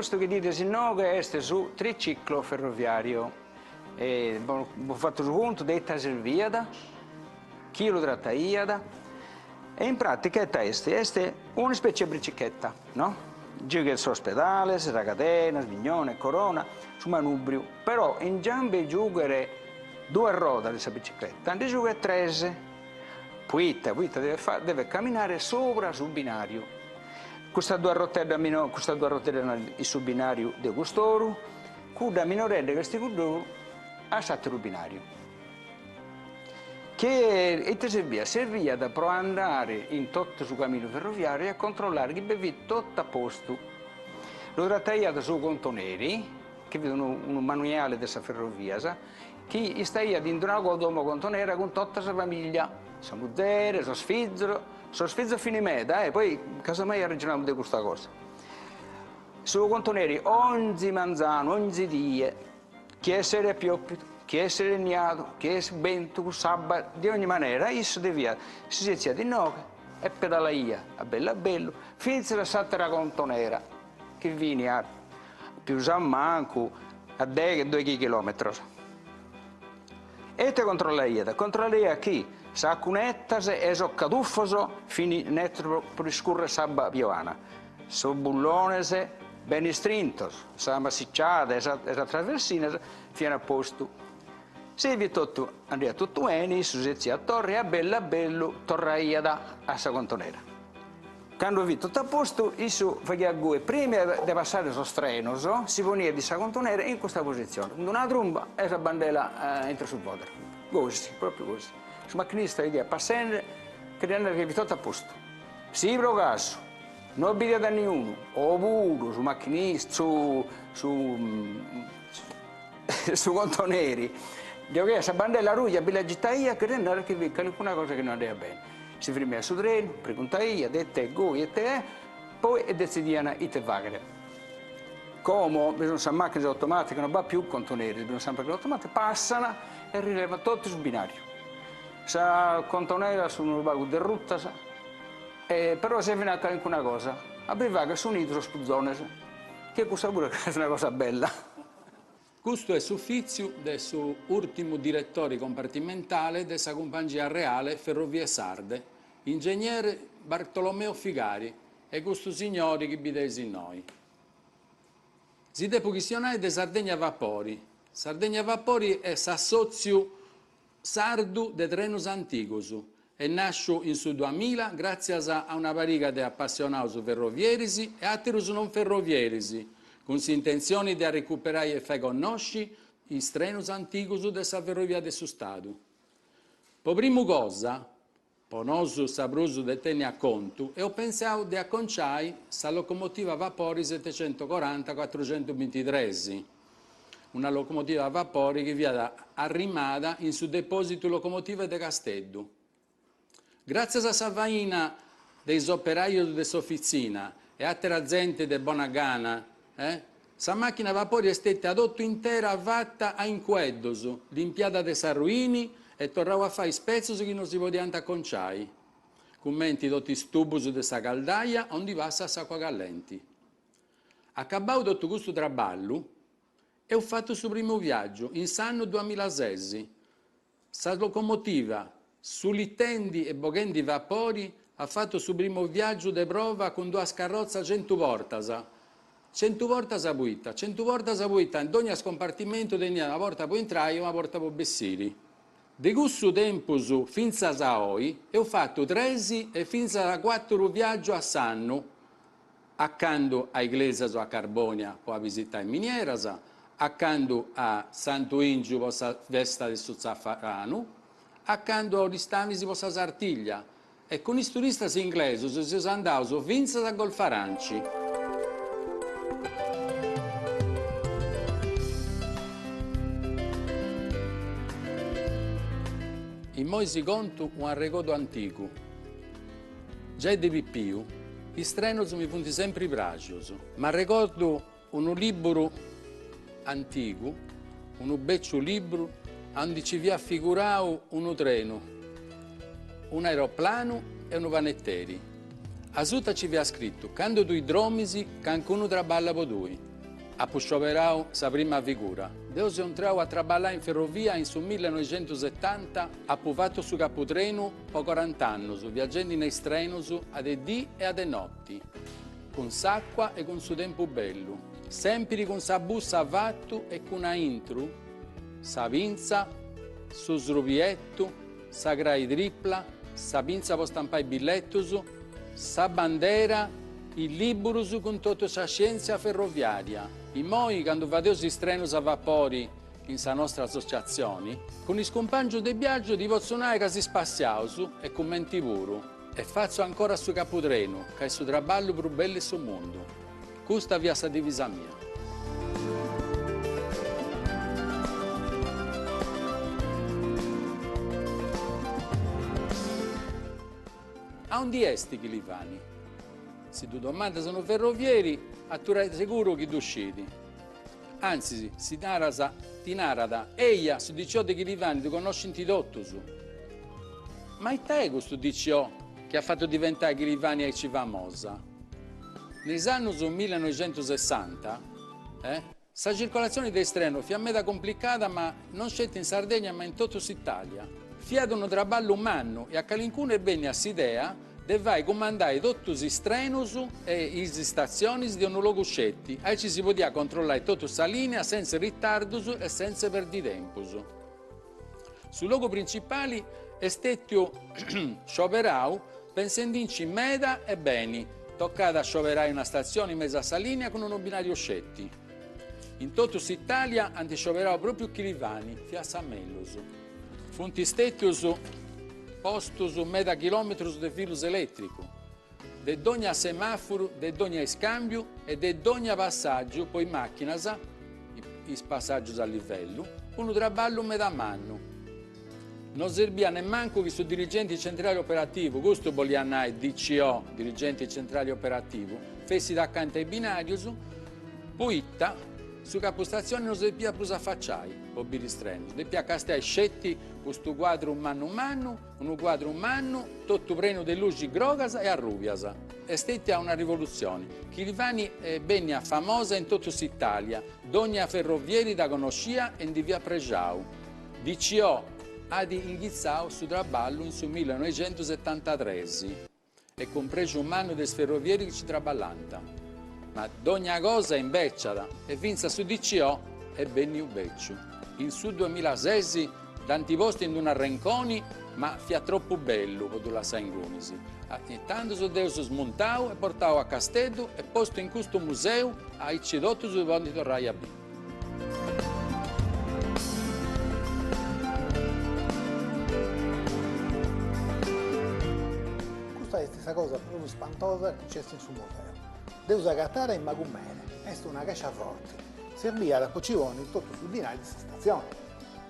questo che dite se no che è su triciclo ferroviario. Ho fatto su conto detta serviata, chilo trattaiata, e in pratica è una specie di bicicletta, no? Giochi su ospedale, su catena, svignone, corona, su manubrio, però in giambe giocare due ruote di questa bicicletta, ne gioca tre. Puitta deve camminare sopra sul binario. Questa due rotte il sul binario di costoro, cuda minorelle che sti cudoro a satto binario. Che serviva per andare in tutto sul cammino ferroviario e a controllare che bevi tutto a posto. Lo trattaiate su contoneri, che vedono un manuale della ferrovia, che sta dentro una codomo contonera con tutta la famiglia. Sono muzzere, sono sfizzero fino in meta, e poi casomai arrangiamo di questa cosa. Su contoneri ogni manzano, ogni dia, chi essere pioppido, chi essere ignato, chi è bento, sabato, di ogni maniera, isso devia, si sezzia di notte e pedalaia, a bello, finché la sattera contonera, che viene a più manco a 2 chilometri. E te controlla chi? Sa cunettes e so caduffoso fini netto per scurre sabba piovana. So bullones ben strintos, sa massicciata e sa traversina fino a posto. Se vi tutto andrea tutto bene, su sezia a torre a bello torraiada a sa contonera. Quando vi tutto a posto, isso faceva gue prima di passare sul treno, si poneva di sa contonera in questa posizione. Una tromba e la bandela entra sul podere. Così, proprio così. Il macchinista gli passando che vi tutto a posto. Sì, pro caso, non abita da nessuno, oppure su macchinista, su contoneri. Dico che questa bandela ruggia, bella gittaia, che rendere che vi qualcuna cosa che non andava bene. Si fermava sul treno, preguntaia, dette go e te, poi decidiano i te vagare. Come bisogna una macchina automatica, non va più contoneri, bisogna sempre che l'automatica passano e rileva tutto sul binario. Sa contonera sono vago di rotta, però se viene a fare una cosa, aveva che sono idro spuzzone, che questa pure è una cosa bella. Questo è suffizio del suo ultimo direttore compartimentale della compagnia reale Ferrovie Sarde, ingegnere Bartolomeo Figari, e questo signore che bidesi noi. Si depuchissionare di Sardegna Vapori. Sardegna Vapori è s'assozio sardu de Trenus Anticus e nasce in su 2000 grazie a una pariga di appassionati ferrovierisi e altri non ferrovierisi, con l'intenzione di recuperare e fare conoscere i Trenus Anticus della ferrovia del suo Stato. Per prima cosa, per noi sabroso di tenere a conto, e ho pensato di acconciare la locomotiva a vapori 740-423, una locomotiva a vapori che viene arrimata in su deposito locomotive di Castello. Grazie a Savaina dei operai di Soffizina e altre gente di Bonagana, questa macchina a vapori è stata adotto intera fatta a inqueddos, limpiata dei sarruini e tornava a fare spezzi che non si potevano acconciare. Commenti tutti stubus della caldaia, onde passa l'acqua callenti. Accabato tutto questo traballo, e ho fatto il suo primo viaggio, in anno 2006. La locomotiva, sull'itendi e boghendi vapori, ha fatto il suo primo viaggio di prova con 2 carrozze 100 portas. 100 portas a buita, 100 portas a buita, in ogni scompartimento tenia una porta per entrare e una porta per bessiri. Di questo tempo fino a oggi, ho fatto 3 e fino a 4 viaggi a Sanno, accanto a Iglesias a Carbonia per visitare Minieras, accanto a Santo Ingio per la festa del Zaffarano, accanto a Oristanis per la Sartiglia, e con i turisti inglesi si sono andati fino a Golfaranci. In moi si conta un ricordo antico. Già di più, i trenos mi fanno sempre piaciuti, ma ricordo un libro antico, un beccio libro, dove ci vi affigurato un treno, un aeroplano e un panetteri. A sotto ci vi ha scritto, quando tu dromisi, qualcuno traballa per lui. ha scioperau sa prima figura. Deu si entrau a traballare in ferrovia in su 1970, ha fatto su capotreno po 40 anni, viaggiando nei trenus a de dì e a de notti, con s'acqua e con su tempo bello, sempre con sa bussa a vattu e con a intru, sa pinza, su sruvietto, sa grai tripla, sa pinza per stampare i bigliettus, sa bandera, il liburus con tutta sa scienza ferroviaria. I moi, quando vadeo si strenus a vapori in sa nostra associazione, con il scompagno del viaggio di pozzonare che si spassiaus e commenti puru. E faccio ancora su capotreno, che è su traballo più bello sul mondo. Questa via sa divisa mia. A un di esti chi li vani? Se tu domanda sono ferrovieri, a tu rai sicuro chi tu usciti. Anzi, si ti narada, eia, su 18 chi li vani, tu conosci ti dottus. Ma è te questo DCO che ha fatto diventare chi li vani e ci va mosa? Negli anni 1960, sta circolazione dei treni fiammeta complicata, ma non scelta in Sardegna, ma in tutta Italia. Fiato un traballo umano e a calincuno è bene a s'idea de vai comandare tutti i trenus e le stazioni di un luogo scetti. E ci si poteva controllare tutta la linea senza ritardus e senza perditempus. Sul luogo principale è stato scioperau pensando in meda e beni. Toccata a scioperare una stazione in mezzo a linea con un binario scetti. In tutta Italia hanno scioperau proprio Chilivani, fia Samellus. Funti stettius postus meda chilometrus de filus elettrico, de dogna semaforo, de dogna scambio e de dogna passaggio, poi macchinas, i passaggi a livello, un traballo meda manno. Non serviva nemmanco che su dirigenti centrali operativi, questo vogliano DCO, dirigenti centrali operativi, fessi da accanto ai binarios, poi su capostazione non si più affacciai, o biristrendo, de più castai scetti questo quadro un quadro umano, tutto preno de luci grogas e arruvias. E stette a una rivoluzione. Chilivani è ben famosa in tutta Italia, d'ogni ferrovieri da conoscia e di via Pregiau. DCO ad inghizzau su traballo in su 1973 e compreso un anno dei ferrovieri che ci traballanta. Ma d'ogni cosa è invecciata e vinza su DCO è ben più vecchio. In su 2006 tanti posti in una Renconi, ma fia troppo bello per la Sangunisi. E tanto su Deus smontau e portau a Castello e posto in questo museo a Iccidotto su quando torrai a B. Questa è la stessa cosa proprio spantosa che c'è sul museo. Deus agattare in magumere, è una caccia forte. Serviva da pocivoni tutto sul dinari di questa stazione.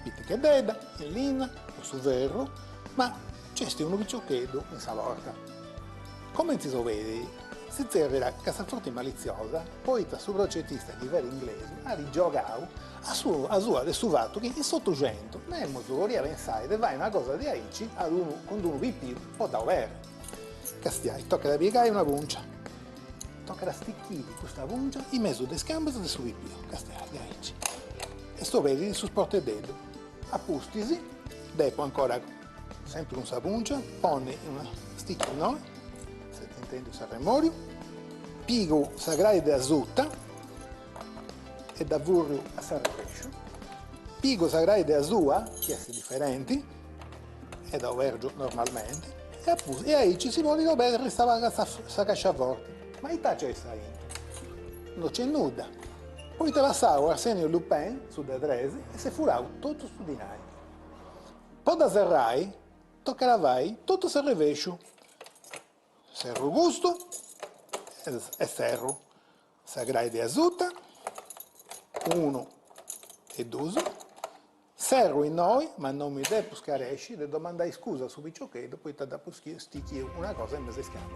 Pitti che deda, in linea, o su verro, ma c'è uno piccioccheddo in salorca. Come si vede, si serve la cassaforte maliziosa, poi da sopracetista di vero inglese, ha rigiocato a sua del suo fatto che in sottogento, nel modo che pensare, che vai una cosa di aici, con uno pipì, o da overe. Castiai, tocca da piegare una puncia. Tocca da sticchire questa puncia in mezzo alle scambe del suo pipì, castiai, di aici. E sto vedi sul porto dedo. Appustisi, dopo ancora sempre con sapuncia, pone una sticchino, se ti intendi usare remorio, pigo sagrai da zutta e da burro a sarrepescio, pigo sagrai da zua, che è differenti, e da vergio normalmente, e ahí ci si vuole dover restava questa caccia forte, ma in c'è non c'è nulla. Poi te la sau Arsenio Lupin su da Dresi e se furau tutto su dinai. Poi da serrai, tocca la vai, tutto se revescio. Serro gusto e serro. Sagrai di azuta, 1 e 2. Serro in noi, ma non mi devo scaresci, devo domandare scusa su picciocchedo, poi te da sticchi una cosa in mezzo ai scambi.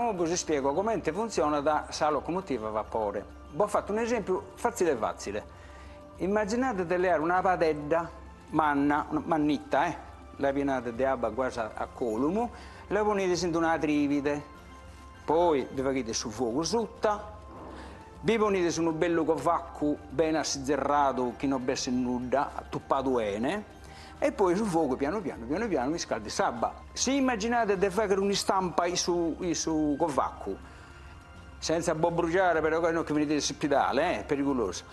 ora vi spiego come funziona la locomotiva a vapore. Vi ho fatto un esempio facile facile. Immaginate di leare una padella manna, mannitta, la pienate di acqua quasi a columo, la ponete in una trivide, poi vi fate sul fuoco sotto, vi ponete su un bello covacco ben assizzerrato che non besse nulla, tuppato bene, e poi sul fuoco piano piano mi scaldi sabba. Se immaginate di fare un'istampa su covacco, senza bruciare però che venite all'ospedale, è pericoloso.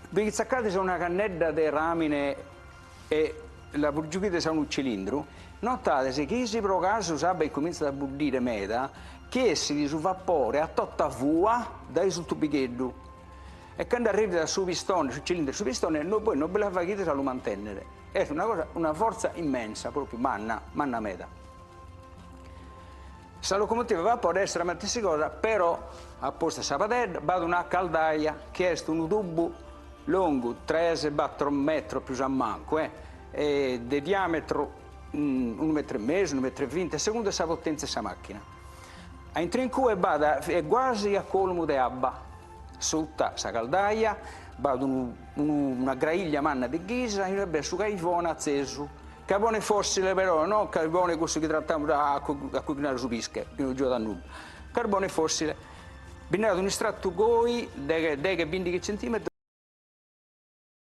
Vi zaccate su una cannetta di ramine e la burgiuchite su un cilindro, notate se chi si pro caso sa e comincia a buddire meta, che essi su vapore a totta vua dai sul tubichetto. E quando arriva sul pistone, sul cilindro, sul pistone, poi non ve la fate a lo mantenere. È una forza immensa, proprio manna meta. La locomotiva a vapore è estremamente cosa, però apposta a sapatella vado una caldaia che è un tubo lungo 3-4 metri più a manco, di diametro 1,5 metri, 1,20 metri, secondo la potenza della macchina. Entro in cui vado quasi a colmo di acqua, sotto la caldaia, vado una griglia manna di ghisa e ho su caivone acceso. Carbone fossile però, non carbone questo che trattiamo a cucinare su pische, che non gioca da nulla. Carbone fossile. Binato un estratto goi, 10-20 cm.